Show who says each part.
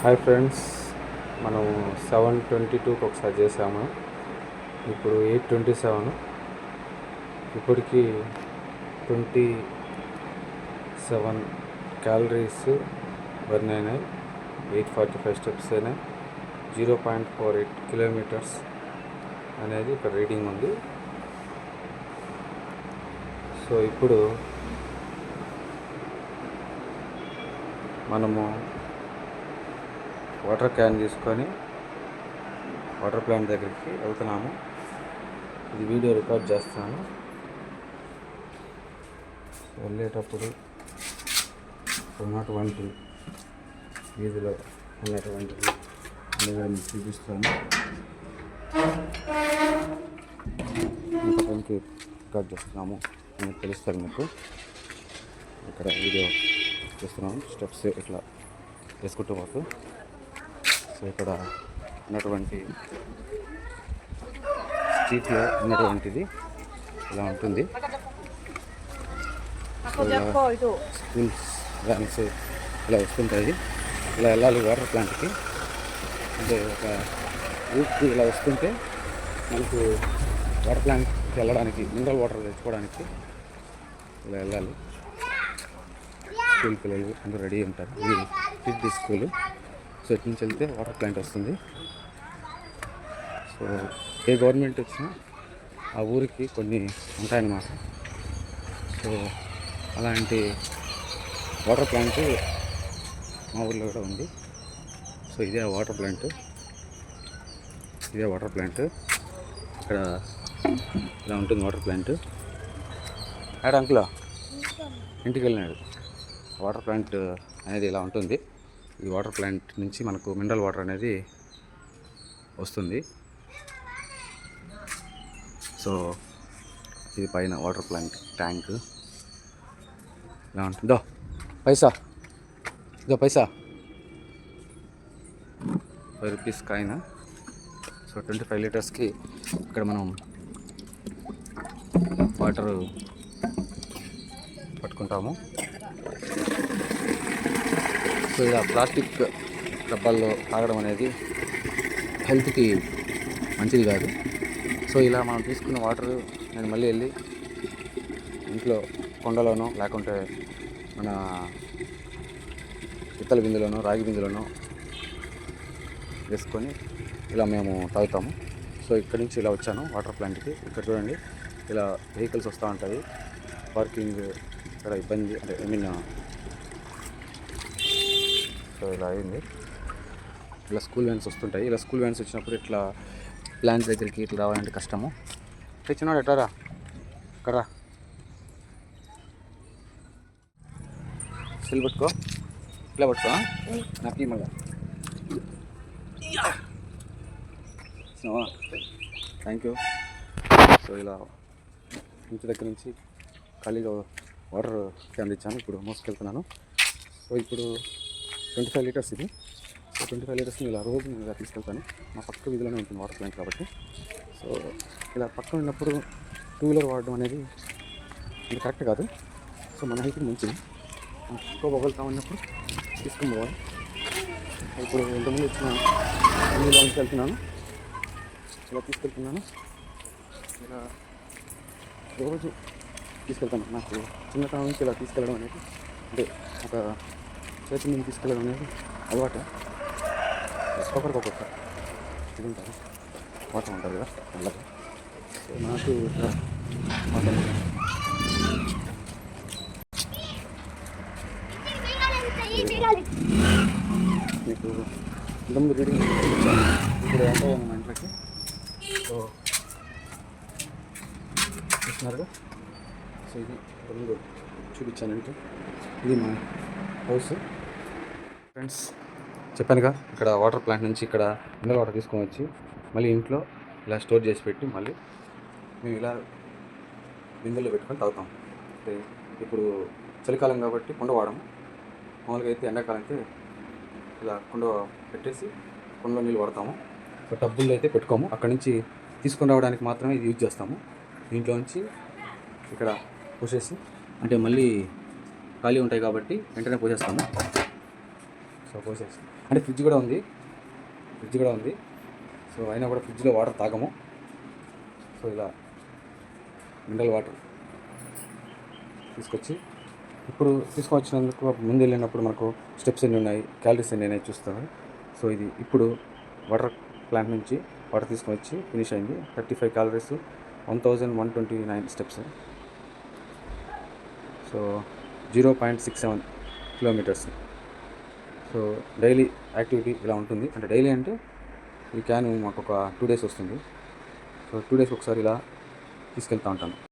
Speaker 1: Hi friends, మనం 7:22కి ఒకసారి చేసాము. ఇప్పుడు 8:27. ఇప్పటికి 27 క్యాలరీస్ బర్న్ అయినాయి. 845 స్టెప్స్ అయినాయి. 0.48 కిలోమీటర్స్ అనేది ఇక్కడ రీడింగ్ ఉంది. సో ఇప్పుడు మనము వాటర్ క్యాన్ తీసుకొని వాటర్ ప్లాంట్ దగ్గరికి వెళ్తున్నాము. ఇది వీడియో రికార్డ్ చేస్తున్నాను. వెళ్ళేటప్పుడు ఉన్నటువంటి వీధిలో ఉన్నటువంటి మీకు చూపిస్తాను. ఇంతకు రికార్డ్ చేస్తున్నాము అని తెలుస్తుంది మీకు. ఇక్కడ వీడియో చూస్తున్నాము. స్టెప్స్ ఇట్లా వేసుకుంటూ పోతూ. సో ఇక్కడ ఉన్నటువంటి స్ట్రీట్లో ఉన్నటువంటిది ఇలా ఉంటుంది. స్కూల్స్ వ్యాన్స్ ఇలా వస్తుంటాయి. ఇలా వెళ్ళాలి వాటర్ ప్లాంట్కి. అంటే ఒక రూట్కి ఇలా వస్తుంటే మనకు వాటర్ ప్లాంట్కి వెళ్ళడానికి, మినరల్ వాటర్ తెచ్చుకోవడానికి ఇలా వెళ్ళాలి. స్కూల్ పిల్లలు అందరూ రెడీ ఉంటారు. వీళ్ళు కిడ్ స్కూలు. సో ఇటు నుంచి వెళ్తే వాటర్ ప్లాంట్ వస్తుంది. సో ఏ గవర్నమెంట్ వచ్చినా ఆ ఊరికి కొన్ని ఉంటాయన్నమాట. సో అలాంటి వాటర్ ప్లాంట్ మా ఊర్లో కూడా ఉంది. సో ఇదే వాటర్ ప్లాంట్. ఇక్కడ ఇలా ఉంటుంది వాటర్ ప్లాంట్. ఆడ అంకుల్ ఇంటికి వెళ్ళినాడు. వాటర్ ప్లాంట్ అనేది ఇలా ఉంటుంది. ఈ వాటర్ ప్లాంట్ నుంచి మనకు మినరల్ వాటర్ అనేది వస్తుంది. సో ఇది పైన వాటర్ ప్లాంట్ ట్యాంక్ ఇలా ఉంటుంది. పైసా 5 రూపీస్ కాయిన్. సో 25 లీటర్స్కి ఇక్కడ మనం వాటర్ పట్టుకుంటాము. సో ఇలా ప్లాస్టిక్ డబ్బాల్లో తాగడం అనేది హెల్త్కి మంచిది కాదు. సో ఇలా మనం తీసుకున్న వాటర్ నేను మళ్ళీ వెళ్ళి ఇంట్లో కొండలోనో లేకుంటే మన పిత్తల బిందెలోనో రాగి బిందెలోనో వేసుకొని ఇలా మేము తాగుతాము. సో ఇక్కడి నుంచి ఇలా వచ్చాను వాటర్ ప్లాంట్కి. ఇక్కడ చూడండి, ఇలా వెహికల్స్ వస్తూ ఉంటాయి. పార్కింగ్ ఇక్కడ ఇబ్బంది, అంటే సో ఇలా అయింది. ఇలా స్కూల్ వ్యాన్స్ వస్తుంటాయి. ఇలా స్కూల్ వ్యాన్స్ వచ్చినప్పుడు ఇట్లా ప్లాంట్ దగ్గరికి ఇట్లా రావాలంటే కష్టము. తెచ్చినాడు ఎట్లా ఇక్కడ సెల్ పట్టుకో, ఇట్లా పట్టుకో నాకు మళ్ళా. Thank you. సో ఇలా ఇంటి దగ్గర నుంచి ఖాళీగా వాటర్ క్యాన్ తెచ్చాను. ఇప్పుడు మోసుకెళ్తున్నాను. సో ఇప్పుడు 25 లీటర్స్ ఇది. సో 25 లీటర్స్ని ఇలా రోజు నేను ఇలా తీసుకెళ్తాను. మా పక్క వీధిలోనే ఉంటుంది వాటర్ ప్లాంట్ కాబట్టి. సో ఇలా పక్కన ఉన్నప్పుడు 2 వీలర్ వాడడం అనేది ఇది కరెక్ట్ కాదు. సో మన హెల్త్కి మంచిది. ఎక్కువ పోగలుగుతామన్నప్పుడు తీసుకుని పోవాలి. ఇప్పుడు ఇంతకుముందు వచ్చిన నీళ్ళు వెళ్తున్నాను, ఇలా తీసుకెళ్తున్నాను. ఇలా రోజు తీసుకెళ్తాను. నాకు చిన్నతనం నుంచి ఇలా తీసుకెళ్ళడం అనేది, అంటే ఒక చేతి నుంచి తీసుకెళ్ళడం అనేది అలవాటు. ఒక్కొక్కరికి ఇది ఉంటుంది, వాటర్ ఉంటుంది కదా అలాగే. సో నాకు వాటర్ మీకు ఇంతకుముందు రీడింగ్ ఇప్పుడు ఎంత మా ఇంట్లోకి. సో చూస్తున్నారుగా. సో ఇది ముందు చూపించానంటే ఇది మా హౌస్. ఫ్రెండ్స్ చెప్పానుగా, ఇక్కడ వాటర్ ప్లాంట్ నుంచి ఇక్కడ మినరల్ వాటర్ తీసుకొని వచ్చి మళ్ళీ ఇంట్లో ఇలా స్టోర్ చేసి పెట్టి మళ్ళీ మేము ఇలా బిందెల్లో పెట్టుకొని తాగుతాం. అంటే ఇప్పుడు చలికాలం కాబట్టి కుండ వాడము. మామూలుగా అయితే ఎండాకాలం అయితే ఇలా కుండ పెట్టేసి కుండలో నీళ్ళు వాడతాము. సో టబ్బుల్లో అయితే పెట్టుకోము. అక్కడి నుంచి తీసుకొని రావడానికి మాత్రమే ఇది యూజ్ చేస్తాము. దీంట్లో నుంచి ఇక్కడ పోసేసి, అంటే మళ్ళీ ఖాళీ ఉంటాయి కాబట్టి వెంటనే పోసేస్తాము. సో పోసేసి అంటే ఫ్రిడ్జ్ కూడా ఉంది సో అయినా కూడా ఫ్రిడ్జ్లో వాటర్ తాగము. సో ఇలా మినరల్ వాటర్ ఇప్పుడు తీసుకొచ్చినందుకు ముందు వెళ్ళినప్పుడు మనకు స్టెప్స్ ఎన్ని ఉన్నాయి, క్యాలరీస్ ఎన్ని ఉన్నాయి చూస్తాను. సో ఇది ఇప్పుడు వాటర్ ప్లాంట్ నుంచి వాటర్ తీసుకొని వచ్చి ఫినిష్ అయింది. 35 calories, 1129 steps. So 0.67 kilometres. So daily activity ఇలా ఉంటుంది. అంటే డైలీ అంటే ఈ క్యాన్ మాకు ఒక 2 days వస్తుంది. సో 2 days ఒకసారి ఇలా తీసుకెళ్తూ ఉంటాను.